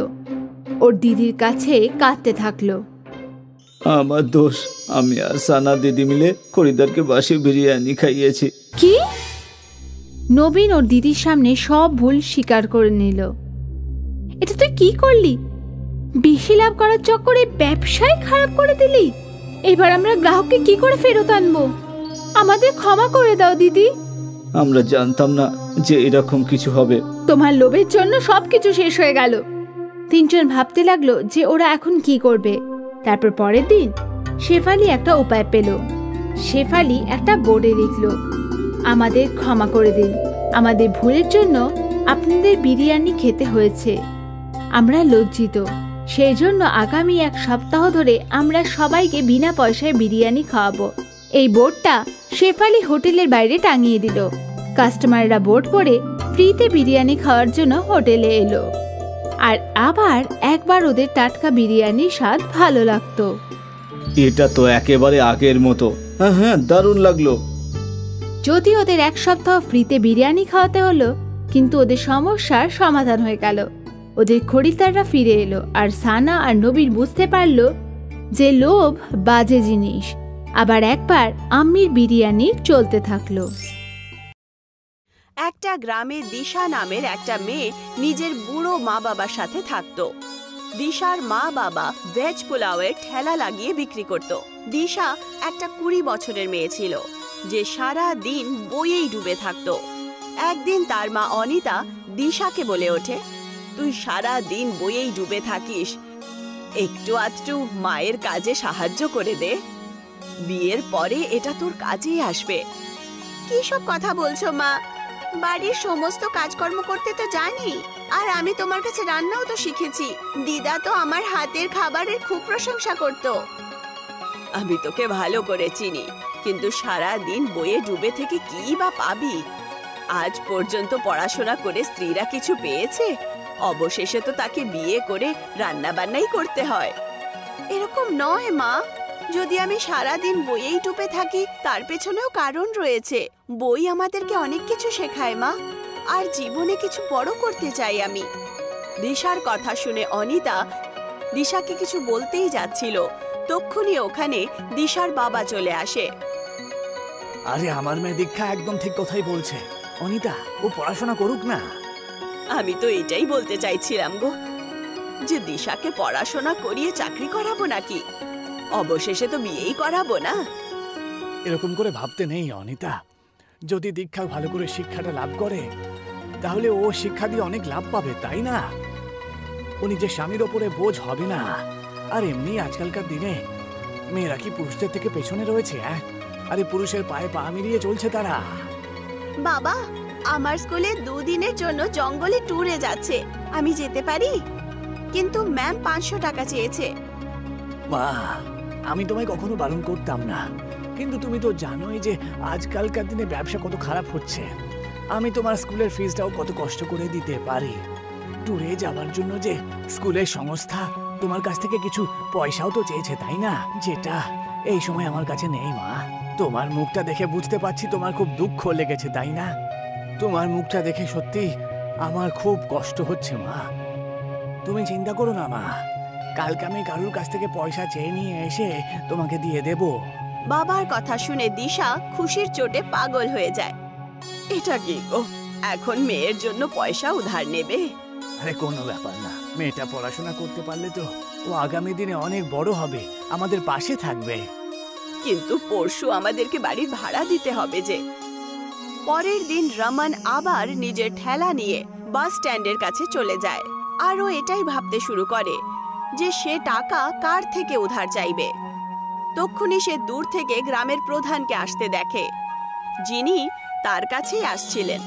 ওর দিদির কাছে কাঁদতে থাকলো। আমার দোষ, আমি আর সানা দিদি মিলে খরিদ্দারকে বাসি বিরিয়ানি খাইয়েছি। কি? নবীন ওর দিদির সামনে সব ভুল স্বীকার করে নিল। এটা তুই কি করলি? বেশি লাভ করার চক্করে ব্যবসায় খারাপ করে দিলি। এবার আমরা গ্রাহককে কি করে ফেরত আনবো? আমাদের ক্ষমা করে দাও দিদি। আমরা জানতাম না যে এরকম কিছু হবে। তোমার লোভের জন্য সবকিছু শেষ হয়ে গেল। তিনজন ভাবতে লাগলো যে ওরা এখন কি করবে। তারপর পরের দিন শেফালি একটা উপায় পেল। শেফালি একটা বোর্ডে লিখলো, আমাদের ক্ষমা করে দিন, আমাদের ভুলের জন্য আপনাদের বিরিয়ানি খেতে হয়েছে, আমরা লজ্জিত। সেই জন্য আগামী 1 সপ্তাহ ধরে আমরা সবাইকে বিনা পয়সায় বিরিয়ানি খাওয়াবো। এই বোর্ডটা শেফালি হোটেলের বাইরে টাঙিয়ে দিল। কাস্টমাররা বোর্ড পড়ে ফ্রিতে বিরিয়ানি খাওয়ার জন্য হোটেলে এলো। আর আবার একবার ওদের টাটকা বিরিয়ানির স্বাদ ভালো লাগতো। এটা তো একেবারে আগের মতো। হ্যাঁ হ্যাঁ, দারুণ লাগলো। যদি ওদের 1 সপ্তাহ ফ্রিতে বিরিয়ানি খাওয়াতে হলো, কিন্তু ওদের সমস্যার সমাধান হয়ে গেল। ওদের খরিদ্দাররা ফিরে এলো, আর সানা আর নবীন বুঝতে পারল যে লোভ বাজে জিনিস। আবার একবার আম্মির বিরিয়ানি চলতে থাকলো। একটা গ্রামে দিশা নামের একটা মেয়ে নিজের বুড়ো মা বাবার সাথে থাকতো। দিশার মা বাবা ভেজ পোলাওয়ের ঠেলা লাগিয়ে বিক্রি করত। দিশা একটা 20 বছরের মেয়ে ছিল, যে সারা দিন বইয়েই ডুবে থাকতো। একদিন তার মা অনিতা দিশাকে বলে ওঠে, তুই সারা দিন বইয়েই ডুবে থাকিস, একটু আধটু মায়ের কাজে সাহায্য করে দে, বিয়ের পরে এটা তোর কাজেই আসবে। কি সব কথা বলছো মা? বাড়ির সমস্ত কাজকর্ম করতে তো জানি, আর আমি তোমার কাছে রান্নাও তো শিখেছি। দিদা তো আমার হাতের খাবারের খুব প্রশংসা করত। আমি তোকে ভালো করে চিনি, কিন্তু সারা দিন বইয়ে ডুবে থেকে কি বা পাবি? আজ পর্যন্ত পড়াশোনা করে স্ত্রীরা কিছু পেয়েছে? অবশেষে তো তাকে বিয়ে করে রান্না বান্নাই করতে হয়। এরকম নয় মা, যদি আমি সারা দিন বইয়েই ডুবে থাকি তার পেছনেও কারণ রয়েছে। বই আমাদেরকে অনেক কিছু শেখায় মা, আর জীবনে কিছু বড় করতে চাই আমি। দিশার কথা শুনে অনিতা দিশাকে কিছু বলতেই যাচ্ছিল, তক্ষুনি ওখানে দিশার বাবা চলে আসে। আরে আমার মেয়ে দীক্ষা একদম ঠিক কথাই বলছে, অনিতা ও পড়াশোনা করুক না। আমি তো এটাই বলতে চাইছিলাম গো, যে দিশাকে পড়াশোনা করিয়ে চাকরি করাবো নাকি। অবশেষে তো বিয়েই করাবো না। এরকম করে ভাবতে নেই অনিতা। যদি দীক্ষা ভালো করে শিক্ষাটা লাভ করে তাহলে ও শিক্ষা দিয়ে অনেক লাভ পাবে, তাই না? ও নিজের স্বামীর ওপরে বোঝ হবে না। আর এমনি আজকালকার দিনে মেয়েরা কি পুরুষদের থেকে পেছনে রয়েছে? আরে পুরুষের পায়ে পা মিলিয়ে চলছে তারা। বাবা, আমার স্কুলে 2 দিনের জন্য জঙ্গলে ট্যুরে যাচ্ছে, আমি যেতে পারি? কিন্তু ম্যাম 500 টাকা চেয়েছে। মা, আমি তোমায় কখনো বারণ করতাম না, কিন্তু তুমি তো জানোই যে আজকালকার দিনে ব্যবসা কত খারাপ হচ্ছে। আমি তোমার স্কুলের ফিসটাও কত কষ্ট করে দিতে পারি। ট্যুরে যাওয়ার জন্য যে স্কুলের সংস্থা তোমার কাছ থেকে কিছু পয়সাও তো চেয়েছে, তাই না? যেটা এই সময় আমার কাছে নেই মা। তোমার মুখটা দেখে বুঝতে পারছি তোমার খুব দুঃখ লেগেছে, তাই না? তোমার মুখটা দেখে সত্যি আমার খুব কষ্ট হচ্ছে মা। তুমি চিন্তা করো না মা, কালকে আমি কারুর কাছ থেকে পয়সা চেয়ে নিয়ে এসে তোমাকে দিয়ে দেব। বাবার কথা শুনে দিশা খুশির চোটে পাগল হয়ে যায়। এটা কি গো, এখন মেয়ের জন্য পয়সা উধার নেবে? আরে কোনো ব্যাপার না, মেয়েটা পড়াশোনা করতে পারলে তো ও আগামী দিনে অনেক বড় হবে, আমাদের পাশে থাকবে। কিন্তু পরশু আমাদেরকে বাড়ির ভাড়া দিতে হবে যে। পরের দিন রমন আবার নিজের ঠেলা নিয়ে বাস স্ট্যান্ডের কাছে চলে যায়। আর ও এটাই ভাবতে শুরু করে যে সে টাকা কার থেকে উধার চাইবে। তক্ষুনি সে দূর থেকে গ্রামের প্রধানকে আসতে দেখে, যিনি তার কাছেই আসছিলেন।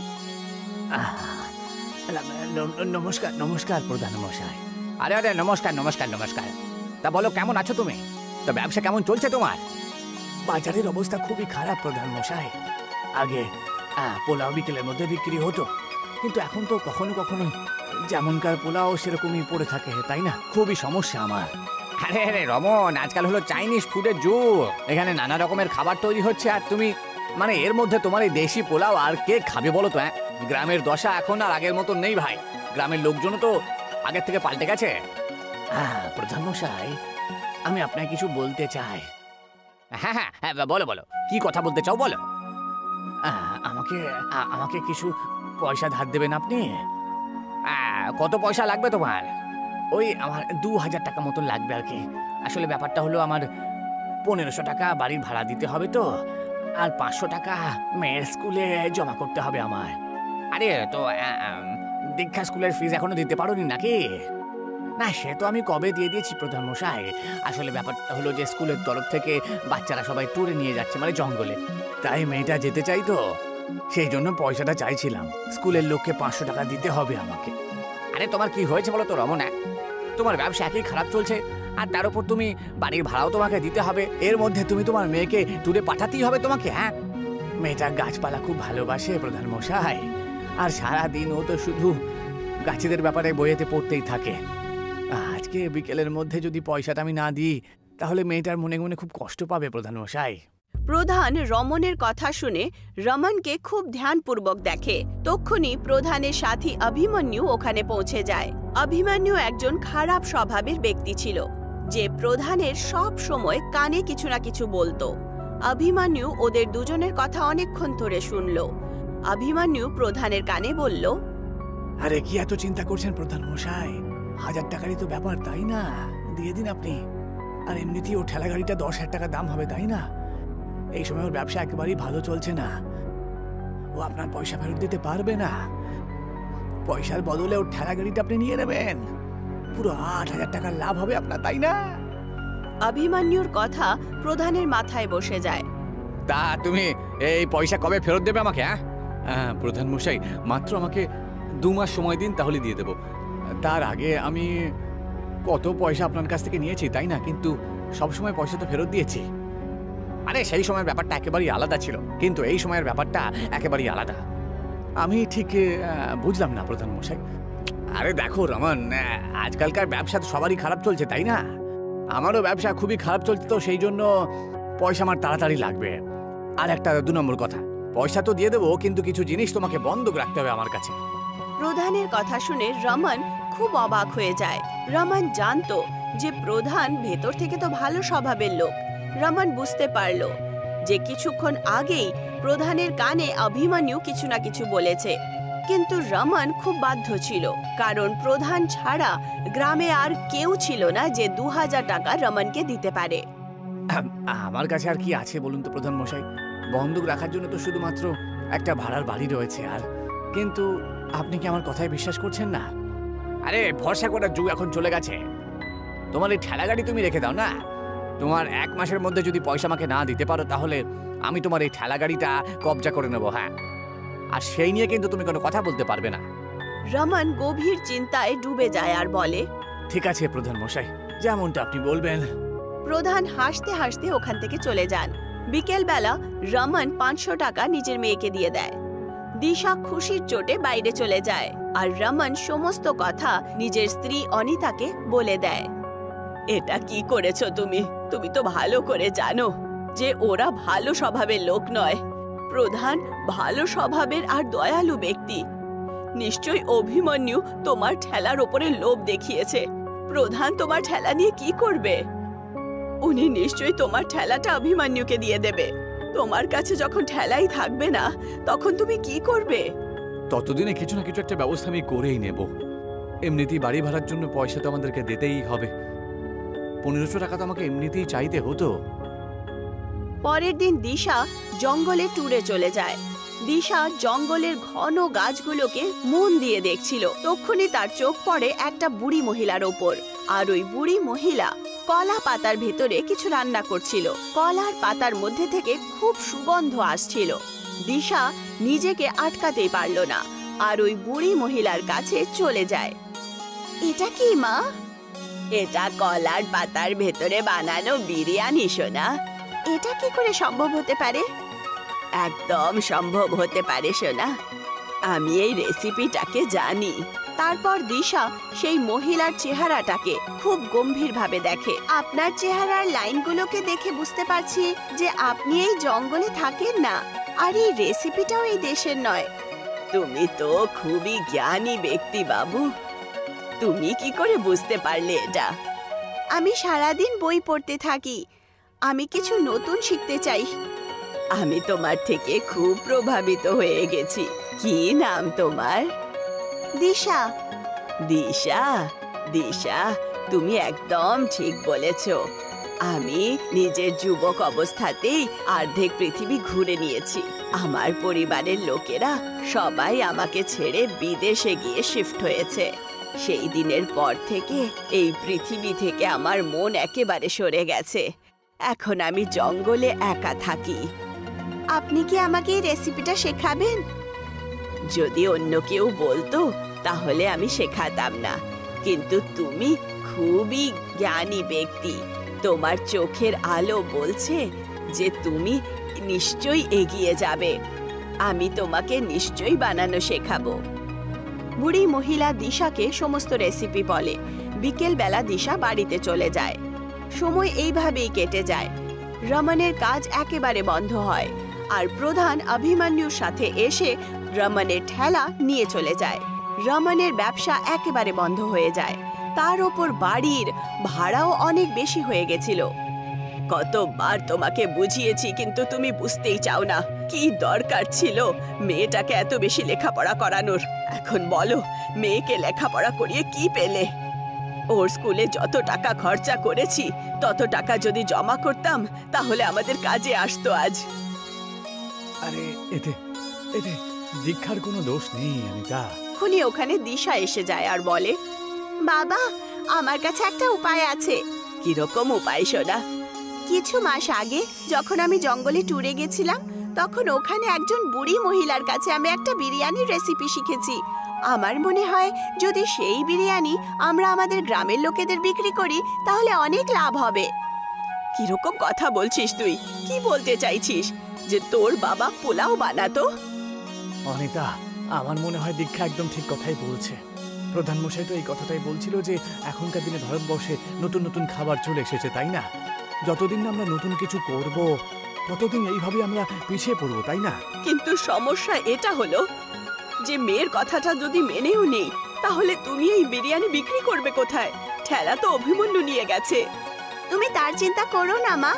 নমস্কার নমস্কার প্রধান মশাই। আরে আরে নমস্কার নমস্কার নমস্কার। তা বলো, কেমন আছো তুমি? তো ব্যবসা কেমন চলছে তোমার? বাজারের অবস্থা খুবই খারাপ প্রধান মশাই। আগে পোলাও বিকেলের মধ্যে বিক্রি হতো, কিন্তু এখন তো কখনো কখনো যেমনকার পোলাও সেরকমই পড়ে থাকে, তাই না? খুবই সমস্যা আমার। আরে আরে রমন, আজকাল হলো চাইনিজ ফুডের যুগ। এখানে নানা রকমের খাবার তৈরি হচ্ছে, আর তুমি মানে এর মধ্যে তোমার এই দেশি পোলাও আর কে খাবে বলো তো? গ্রামের দশা এখন আর আগের মতন নেই ভাই। গ্রামের লোকজনও তো আগের থেকে পাল্টে গেছে। প্রধান মশাই, আমি আপনাকে কিছু বলতে চাই। হ্যাঁ হ্যাঁ হ্যাঁ, বলো বলো, কি কথা বলতে চাও বলো। আমাকে আমাকে কিছু পয়সা ধার দেবেন আপনি? কত পয়সা লাগবে তোমার? ওই আমার 2000 টাকা মতন লাগবে আর কি। আসলে ব্যাপারটা হলো আমার 1500 টাকা বাড়ির ভাড়া দিতে হবে তো, আর 500 টাকা মেয়ের স্কুলে জমা করতে হবে আমার। আরে তো দীক্ষা স্কুলের ফিস এখনো দিতে পারোনি নাকি? না, সে তো আমি কবে দিয়ে দিয়েছি প্রধান মশাই। আসলে ব্যাপারটা হলো যে স্কুলের তরফ থেকে বাচ্চারা সবাই ট্যুরে নিয়ে যাচ্ছে, মানে জঙ্গলে। তাই মেয়েটা যেতে চাই তো, সেই জন্য পয়সাটা চাইছিলাম। স্কুলের লোককে 500 টাকা দিতে হবে আমাকে। আরে তোমার কি হয়েছে বলো তো রমনা? তোমার ব্যবসা একই খারাপ চলছে, আর তার উপর তুমি বাড়ির ভাড়াও তোমাকে দিতে হবে। এর মধ্যে তুমি তোমার মেয়েকে ট্যুরে পাঠাতেই হবে তোমাকে। হ্যাঁ, মেয়েটা গাছপালা খুব ভালোবাসে প্রধান মশাই, আর সারাদিন ও তো শুধু গাছেদের ব্যাপারে বইয়েতে পড়তেই থাকে। আজকে বিকেলের মধ্যে যদি পয়সাটা আমি না দিই, তাহলে মেয়েটার মনে মনে খুব কষ্ট পাবে প্রধান মশাই। প্রধান রমনের কথা শুনে রমনকে খুব ধ্যানপূর্বক দেখে। তক্ষুনি প্রধানের সাথী অভিমন্যু ওখানে পৌঁছে যায়। অভিমন্যু একজন খারাপ স্বভাবের ব্যক্তি ছিল, যে প্রধানের সব সময় কানে কিছু না কিছু বলতো। অভিমন্যু ওদের দুজনের কথা অনেকক্ষণ ধরে শুনল। অভিমন্যু প্রধানের কানে বলল, আরে কি এত চিন্তা করছেন প্রধান মশাই? 1000 টাকারই তো ব্যাপার, তাই না? দিয়ে দিন আপনি। আর এমনিতেই ও ঠেলা গাড়িটা 10,000 টাকা দাম হবে, তাই না? এই সময় ওর ব্যবসা একেবারেই ভালো চলছে না। ও আপনার পয়সা ফেরত দিতে পারবে না। পয়সার বদলে ওর ঠেলা গাড়িটা আপনি নিয়ে নেবেন। পুরো 8000 টাকার লাভ হবে আপনার, তাই না? অভিমন্যুর কথা প্রধানের মাথায় বসে যায়। তা তুমি এই পয়সা কবে ফেরত দেবে আমাকে? প্রধান মশাই, মাত্র আমাকে 2 মাস সময় দিন, তাহলে দিয়ে দেব। তার আগে আমি কত পয়সা আপনার কাছ থেকে নিয়েছি, তাই না? কিন্তু সবসময় পয়সা তো ফেরত দিয়েছি। আরে সেই সময়ের ব্যাপারটা একেবারেই আলাদা ছিল, কিন্তু এই সময়ের ব্যাপারটা একেবারেই আলাদা। আমি ঠিক বুঝলাম না প্রধান মশাই। আরে দেখো রমন, আজকালকার ব্যবসা তো সবারই খারাপ চলছে, তাই না? আমারও ব্যবসা খুবই খারাপ চলছে, তো সেই জন্য পয়সা আমার তাড়াতাড়ি লাগবে। আর একটা 2 নম্বর কথা, পয়সা তো দিয়ে দেবো, কিন্তু কিছু জিনিস তোমাকে বন্ধক রাখতে হবে আমার কাছে। প্রধানের কথা শুনে রমন খুব অবাক হয়ে যায়। রমন জানতো যে প্রধান ভেতর থেকে তো ভালো স্বভাবের লোক। রমন বুঝতে পারল যে কিছুক্ষণ আগেই প্রধানের কানে অভিমন্যু কিছু না কিছু বলেছে, কিন্তু রমন খুব বাধ্য ছিল, কারণ প্রধান ছাড়া গ্রামে আর কেউ ছিল না যে 2000 টাকা রমনকে দিতে পারে। আমার কাছে আর কি আছে বলুন তো প্রধান মশাই, বন্দুক রাখার জন্য তো শুধুমাত্র একটা ভাড়ার বাড়ি রয়েছে। আর কিন্তু আপনি কি আমার কথায় বিশ্বাস করছেন না? আরে ভরসা করার যুগ এখন চলে গেছে। তোমার এই ঠেলা গাড়ি তুমি রেখে দাও না। তোমার 1 মাসের মধ্যে যদি পয়সা আমাকে না দিতে পারো তাহলে আমি তোমার এই ঠেলা গাড়িটা কবজা করে নেবো। হ্যাঁ, আর সেই নিয়ে কিন্তু তুমি কোনো কথা বলতে পারবে না। রমন গভীর চিন্তায় ডুবে যায় আর বলে, ঠিক আছে প্রধান মশাই, যেমনটা আপনি বলবেন। প্রধান হাসতে হাসতে ওখান থেকে চলে যান। বিকেলবেলা রমন 500 টাকা নিজের মেয়েকে দিয়ে দেয়। দিশা খুশির চোটে বাইরে চলে যায় আর রমন সমস্ত কথা নিজের স্ত্রী অনিতাকে বলে দেয়। এটা কি করেছো তুমি? তুমি তো ভালো করে জানো যে ওরা ভালো স্বভাবের লোক নয়। প্রধান ভালো স্বভাবের আর দয়ালু ব্যক্তি। নিশ্চয়ই অভিমন্যু তোমার ঠেলার ওপরে লোভ দেখিয়েছে। প্রধান তোমার ঠেলা নিয়ে কি করবে? উনি নিশ্চয়ই তোমার ঠেলাটা অভিমন্যুকে দিয়ে দেবে। তোমার কাছে যখন ঠেলাই থাকবে না তখন তুমি কি করবে? ততদিনে কিছু না কিছু একটা ব্যবস্থা আমি করেই নেব। এমনিতেই বাড়ি ভাড়ার জন্য পয়সা তো আমাদেরকে দিতেই হবে। 1500 টাকা তো আমাকে এমনিতেই চাইতে হতো। পরের দিন দিশা জঙ্গলে ট্যুরে চলে যায়। দিশা জঙ্গলের ঘন গাছগুলোকে মন দিয়ে দেখছিল। তখনই তার চোখ পড়ে একটা বুড়ি মহিলার ওপর। আর ওই বুড়ি মহিলা কলা পাতার ভেতরে কিছু রান্না করছিল। কলার পাতার মধ্যে থেকে খুব সুগন্ধ আসছিল। দিশা নিজেকে আটকাতেই পারল না আর ওই বুড়ি মহিলার কাছে চলে যায়। এটা কি মা? এটা কলার পাতার ভেতরে বানানো বিরিয়ানি সোনা। এটা কি করে সম্ভব হতে পারে? একদম সম্ভব হতে পারে সোনা। আমি এই রেসিপিটাকে জানি। তারপর দিশা সেই মহিলার চেহারাটাকে খুব গম্ভীরভাবে দেখে। আপনার চেহারার লাইনগুলোকে দেখে বুঝতে পারছি যে আপনি এই জঙ্গলে থাকেন না, আর এই রেসিপিটাও এই দেশের নয়। তুমি তো খুবই জ্ঞানী ব্যক্তি বাবু। তুমি কি করে বুঝতে পারলে এটা? আমি সারাদিন বই পড়তে থাকি। আমি কিছু নতুন শিখতে চাই। আমি তোমার থেকে খুব প্রভাবিত হয়ে গেছি। কি নাম তোমার? দিশা। দিশা, দিশা, তুমি একদম ঠিক বলেছ। আমি নিজের যুবক অবস্থাতেই অর্ধেক পৃথিবী ঘুরে নিয়েছি। আমার পরিবারের লোকেরা সবাই আমাকে ছেড়ে বিদেশে গিয়ে শিফট হয়েছে। সেই দিনের পর থেকে এই পৃথিবী থেকে আমার মন একেবারে সরে গেছে। এখন আমি জঙ্গলে একা থাকি। আপনি কি আমাকে এই রেসিপিটা শেখাবেন? যদি অন্য কেউ বলতো তাহলে আমি শেখাতাম না, কিন্তু তুমি খুবই জ্ঞানী ব্যক্তি। তোমার চোখের আলো বলছে যে তুমি নিশ্চয়ই এগিয়ে যাবে। আমি তোমাকে নিশ্চয়ই বানানো শেখাবো। বুড়ি মহিলা দিশাকে সমস্ত রেসিপি বলে। বিকেল বেলা দিশা বাড়িতে চলে যায়। সময় এইভাবেই কেটে যায়। রমনের কাজ একেবারে বন্ধ হয় আর প্রধান অভিমন্যুর সাথে এসে রমনের ঠেলা নিয়ে চলে যায়। রমনের ব্যবসা একেবারে বন্ধ হয়ে যায়। তার ওপর বাড়ির ভাড়াও অনেক বেশি হয়ে গেছিল। কতবার তোমাকে বুঝিয়েছি কিন্তু তুমি বুঝতেই চাও না। কি দরকার ছিল মেয়েটাকে এত বেশি লেখাপড়া করানোর? এখন বলো, মেয়েকে লেখাপড়া করিয়ে কি পেলে? ওর স্কুলে যত টাকা খরচা করেছি তত টাকা যদি জমা করতাম তাহলে আমাদের কাজে আসতো আজ। আরে এতে এতে দীক্ষার কোনো দোষ নেই অনিতা। খুনি ওখানে দিশা এসে যায় আর বলে, বাবা, আমার কাছে একটা উপায় আছে। কিরকম উপায় সোনা? কিছু মাস আগে যখন আমি জঙ্গলে ট্যুরে গেছিলাম তখন ওখানে একজন বুড়ি মহিলার কাছে আমি একটা বিরিয়ানির রেসিপি শিখেছি। আমার মনে হয় যদি সেই বিরিয়ানি আমরা আমাদের গ্রামের লোকেদের বিক্রি করি তাহলে অনেক লাভ হবে। কিরকম কথা বলছিস তুই? কি বলতে চাইছিস? যে তোর বাবা পোলাও বানাতো? অনিতা, আমার মনে হয় দীক্ষা একদম ঠিক কথাই বলছে। প্রধান মশাই তো এই কথাটাই বলছিল যে এখনকার দিনে ভারতবর্ষে নতুন নতুন খাবার চলে এসেছে, তাই না? যতদিন না আমরা নতুন কিছু করব ততদিন এইভাবে আমরা পিছিয়ে পড়বো, তাই না? কিন্তু সমস্যা এটা হলো যে মেয়ের কথাটা যদি মেনেও নেই তাহলে তুমি এই বিরিয়ানি বিক্রি করবে কোথায়? ঠেলা তো অভিমন্যু নিয়ে গেছে। তুমি তার চিন্তা করো না মা।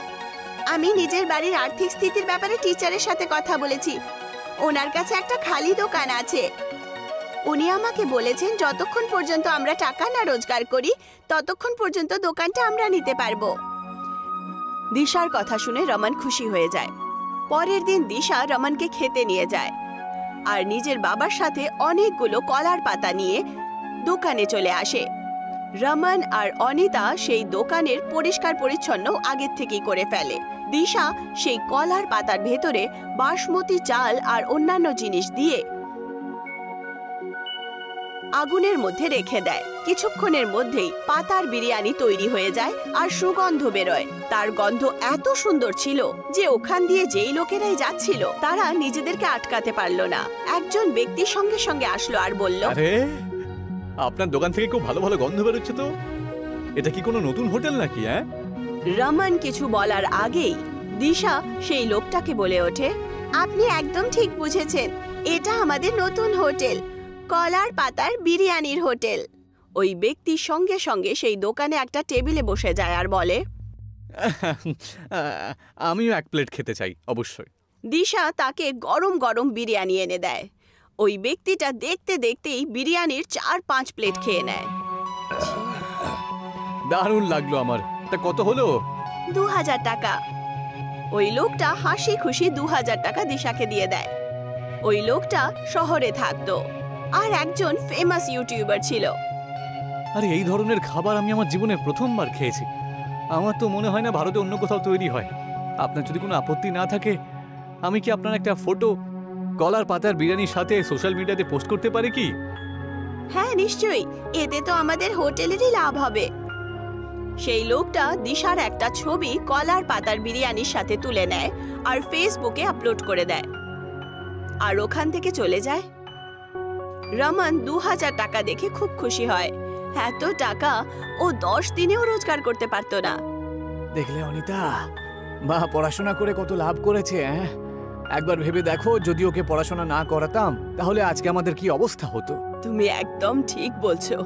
আমি নিজের বাড়ির আর্থিক স্থিতির ব্যাপারে টিচারের সাথে কথা বলেছি। ওনার কাছে একটা খালি দোকান আছে। উনি আমাকে বলেছেন যতক্ষণ পর্যন্ত আমরা টাকা না রোজগার করি ততক্ষণ পর্যন্ত দোকানটা আমরা নিতে পারবো। দিশার কথা শুনে রমন খুশি হয়ে যায়। পরের দিন দিশা রমনকে খেতে নিয়ে যায় আর নিজের বাবার সাথে অনেকগুলো কলার পাতা নিয়ে দোকানে চলে আসে। রমন আর অনিতা সেই দোকানের পরিষ্কার পরিচ্ছন্ন আগের থেকেই করে ফেলে। দিশা সেই কলার পাতার ভেতরে বাসমতি চাল আর অন্যান্য জিনিস দিয়ে আগুনের মধ্যে রেখে দেয়। কিছুক্ষণের মধ্যেই পাতার বিরিয়ানি তৈরি হয়ে যায় আর সুগন্ধ বেরোয়। তার গন্ধ এত সুন্দর ছিল যে ওখান দিয়ে যেই লোকেরাই যাচ্ছিল তারা নিজেদেরকে আটকাতে পারলো না। একজন ব্যক্তি সঙ্গে সঙ্গে আসলো আর বলল, আরে আপনার দোকান থেকে খুব ভালো ভালো গন্ধ বেরোচ্ছে তো। এটা কি কোনো নতুন হোটেল নাকি? হ্যাঁ, রমন কিছু বলার আগেই দিশা সেই লোকটাকে বলে ওঠে, আপনি একদম ঠিক বুঝেছেন, এটা আমাদের নতুন হোটেল, কলার পাতার বিরিয়ানির হোটেল। ওই ব্যক্তি সঙ্গে সঙ্গে সেই দোকানে একটা টেবিলে বসে যায় আর বলে, আমিও এক প্লেট খেতে চাই অবশ্যই। দিশা তাকে গরম গরম বিরিয়ানি এনে দেয়। ওই ব্যক্তিটা দেখতে দেখতেই বিরিয়ানির 4-5 প্লেট খেয়ে নেয়। দারুণ লাগলো আমার। তা কত হলো? 2000 টাকা। ওই লোকটা হাসি খুশি 2000 টাকা দিশাকে দিয়ে দেয়। ওই লোকটা শহরে থাকতো আর একজন ফেমাস ইউটিউবার ছিল। আরে এই ধরনের খাবার আমি আমার জীবনে প্রথমবার খেয়েছি। আমার তো মনে হয় না ভারতে অন্য কোথাও তৈরি হয়। আপনার যদি কোনো আপত্তি না থাকে আমি কি আপনার একটা ফটো কলার পাতার বিরিয়ানির সাথে সোশ্যাল মিডিয়াতে পোস্ট করতে পারি কি? হ্যাঁ নিশ্চয়ই, এতে তো আমাদের হোটেলেরই লাভ হবে। সেই লোকটা দিশার একটা ছবি কলার পাতার বিরিয়ানির সাথে তুলে নেয় আর ফেসবুকে আপলোড করে দেয় আর ওখান থেকে চলে যায়। রমন 2000 টাকা দেখে খুব খুশি হয়। এত টাকা ও 10 দিনেও রোজগার করতে পারতো না। দেখলে অনিতা, মা পড়াশোনা করে কত লাভ করেছে। একবার ভেবে দেখো, যদি ওকে পড়াশোনা না করাতাম তাহলে আজকে আমাদের কি অবস্থা হতো। তুমি একদম ঠিক বলছো।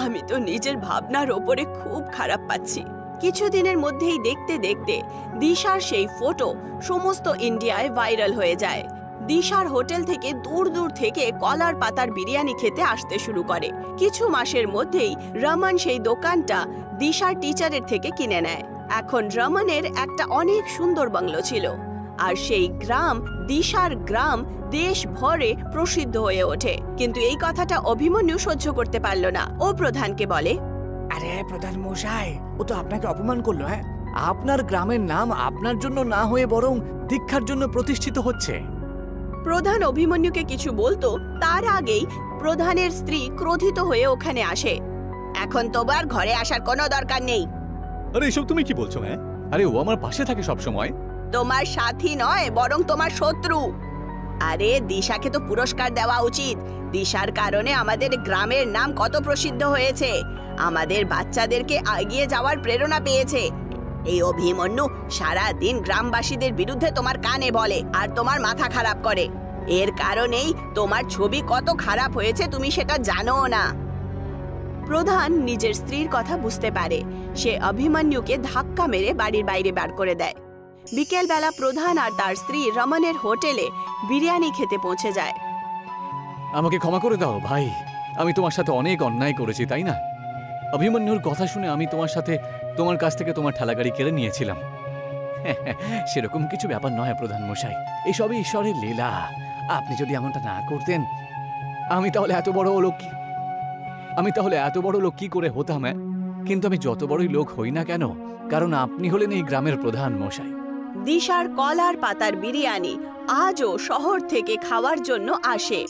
আমি তো নিজের ভাবনার ওপরে খুব খারাপ পাচ্ছি। কিছুদিনের মধ্যেই দেখতে দেখতে দিশার সেই ফটো সমস্ত ইন্ডিয়ায় ভাইরাল হয়ে যায়। দিশার হোটেল থেকে দূর দূর থেকে কলার পাতার বিরিয়ানি খেতে আসতে শুরু করে। কিছু মাসের মধ্যেই রমন সেই দোকানটা দিশার টিচারের থেকে কিনে নেয়। এখন রমনের একটা অনেক সুন্দর বাংলো ছিল আর সেই গ্রাম দিশার গ্রাম দেশ ভরে প্রসিদ্ধ হয়ে ওঠে। কিন্তু এই কথাটা অভিমন্যু সহ্য করতে পারল না। ও প্রধানকে বলে, আরে প্রধান মশাই, ও তো আপনাকে অপমান করলো। আপনার গ্রামের নাম আপনার জন্য না হয়ে বরং দীক্ষার জন্য প্রতিষ্ঠিত হচ্ছে। প্রধান অভিমন্যুকে কিছু বলতো তার আগেই প্রধানের স্ত্রী ক্রোধিত হয়ে ওখানে আসে। এখন তোমার ঘরে আসার কোনো দরকার নেই। আরে এসব তুমি কি বলছো? আরে ও আমার পাশে থাকে সব সময়। তোমার সাথী নয়, বরং তোমার শত্রু। আরে দিশাকে তো পুরস্কার দেওয়া উচিত। দিশার কারণে আমাদের গ্রামের নাম কত প্রসিদ্ধ হয়েছে, আমাদের বাচ্চাদেরকে এগিয়ে যাওয়ার প্রেরণা পেয়েছে। এই অভিমন্যু সারা দিন গ্রামবাসীদের বিরুদ্ধে তোমার কানে বলে আর তোমার মাথা খারাপ করে। এর কারণেই তোমার ছবি কত খারাপ হয়েছে তুমি সেটা জানো না। প্রধান নিজের স্ত্রীর কথা বুঝতে পারে। সে অভিমন্যুকে ধাক্কা মেরে বাড়ির বাইরে বার করে দেয়। বিকেলবেলা প্রধান আর তার স্ত্রী রমনের হোটেলে বিরিয়ানি খেতে পৌঁছে যায়। আমাকে ক্ষমা করে দাও ভাই, আমি তোমার সাথে অনেক অন্যায় করেছি, তাই না? অভিমন্যুর কথা শুনে আমি তোমার কাছ থেকে তোমার ঠেলাগাড়ি কেড়ে নিয়েছিলাম। সেরকম কিছু ব্যাপার নয় প্রধান মশাই, এসবই ঈশ্বরের লীলা। আপনি যদি এমনটা না করতেন আমি তাহলে এত বড় লোক কি করে হতাম? কিন্তু আমি যত বড়ই লোক হই না কেন, কারণ আপনি হলেন এই গ্রামের প্রধান মশাই। দিশার কলার পাতার বিরিয়ানি আজও শহর থেকে খাওয়ার জন্য আসে।